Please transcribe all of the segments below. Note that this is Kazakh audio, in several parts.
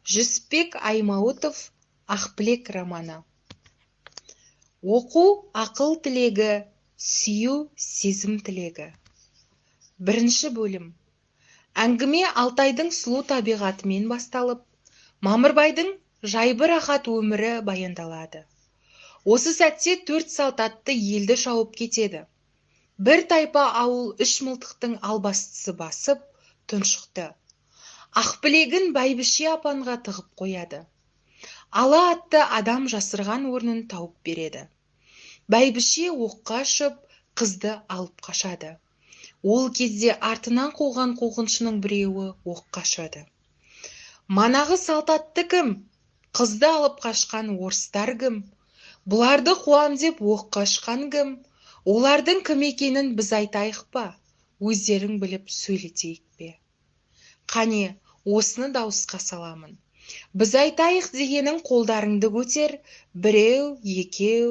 Жүсіпбек Аймауытов Ақбілек романы. Оқу ақыл тілегі, сүю сезім тілегі. Бірінші бөлім. Әңгіме Алтайдың сұлу табиғатымен басталып, Мамырбайдың жайбы рахат өмірі баяндалады. Осы сәтте 4 салт атты елді шауып кетеді. Бір тайпа ауыл 3 мылтықтың албастысы басып, тұншықты. Ақбілегін бәйбіше апанға тығып қояды. Ала атты адам жасырған орнын тауып береді. Бәйбіше оққа ұшып, қызды алып қашады. Ол кезде артынан қуған қуғыншының біреуі оққа ұшады. Манағы салт атты кім? Қызды алып қашқан орыстар кім? Бұларды қуам деп оққа ұшқан кім? Олардың кім екенін біз айтайық па? Өздерің біліп сөйлетейік пе? Қане, осыны дауысқа саламын. Біз айтайық дегенің қолдарыңды көтер, біреу, екеу.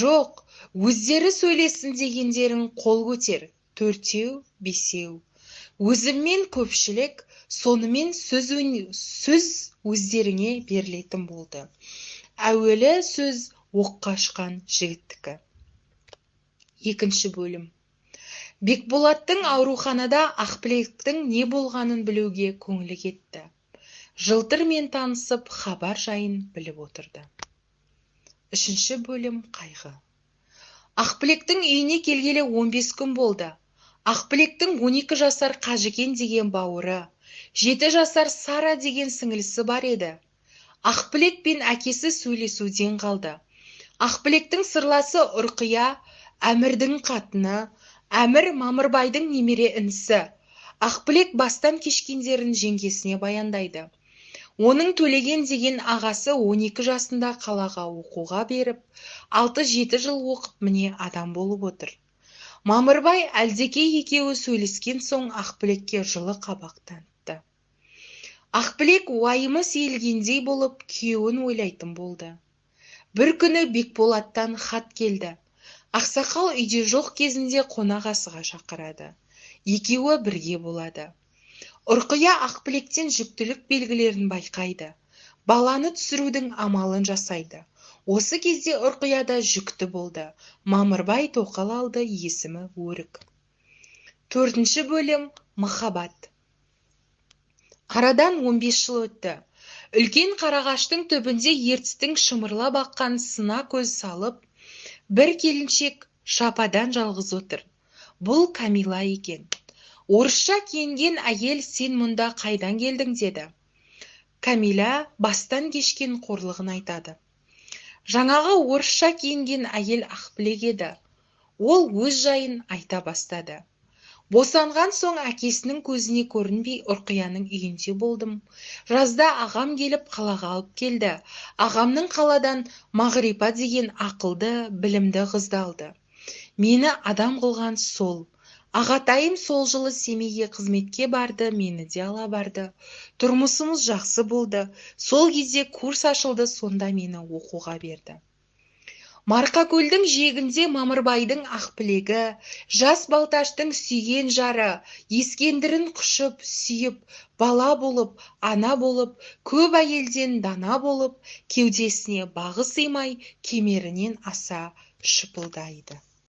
Жоқ, өздері сөйлесін дегендерің қол көтер, 4-еу, 5-еу. Өзіммен көпшілік, сонымен сөз өздеріңе берілетін болды. Әуелі сөз оққа ұшқан жігіттікі. Екінші бөлім. Бекболаттың ауруханада Ақбілектің не болғанын білуге көңілі кетті. Жылтырмен танысып, хабар жайын біліп отырды. Үшінші бөлім. Қайғы. Ақбілектің үйіне келгелі 15 күн болды. Ақбілектің 12 жасар Қажыкен деген бауыры, 7 жасар Сара деген сіңілісі бар еді. Ақбілек пен әкесі сөйлесуден қалды. Ақбілектің сырласы Ұрқия, Әмірдің қатыны, Әмір Мамырбайдың немере інісі. Ақбілек бастан кешкендерін жеңгесіне баяндайды. Оның Төлеген деген ағасы 12 жасында қалаға оқуға беріп, 6-7 жыл оқып міне адам болып отыр. Мамырбай әлдекей екеуі сөйлескен соң Ақбілекке жылы қабақ танытты. Ақбілек уайымы сейілгендей болып күйеуін ойлайтын болды. Бір күні Бекболаттан хат келді. Ақсақал үйде жоқ кезінде қонақасыға шақырады. Екеуі бірге болады. Ұрқия Ақбілектен жүктілік белгілерін байқайды. Баланы түсірудің амалын жасайды. Осы кезде Ұрқияда жүкті болды. Мамырбай тоқал алды, есімі Өрік. Төртінші бөлім. Махаббат. Арадан 15 жыл өтті. Үлкен қарағаштың түбінде ертістің шымырлап аққан сына көз салып, бір келіншек шападан жалғыз отыр. Бұл Камила екен. Орысша киінген әйел, сен мұнда қайдан келдің деді. Камила бастан кешкен қорлығын айтады. Жаңағы орысша киінген әйел Ақбілек еді. Ол өз жайын айта бастады. Босанған соң әкесінің көзіне көрінбей Ұрқияның үйінде болдым. Жазда ағам келіп қалаға алып келді. Ағамның қаладан Мағрипа деген ақылды, білімді қызды алды. Мені адам қылған сол. Ағатайым сол жылы Семейге қызметке барды, мені де ала барды. Тұрмысымыз жақсы болды. Сол кезде курс ашылды, сонда мені оқуға берді. Марқакөлдің жиегінде Мамырбайдың Ақбілегі, жас Балташтың сүйген жары, ескендірін құшып, сүйіп, бала болып, ана болып, көп әйелден дана болып, кеудесіне бағы сыймай, кемерінен аса шыпылдайды.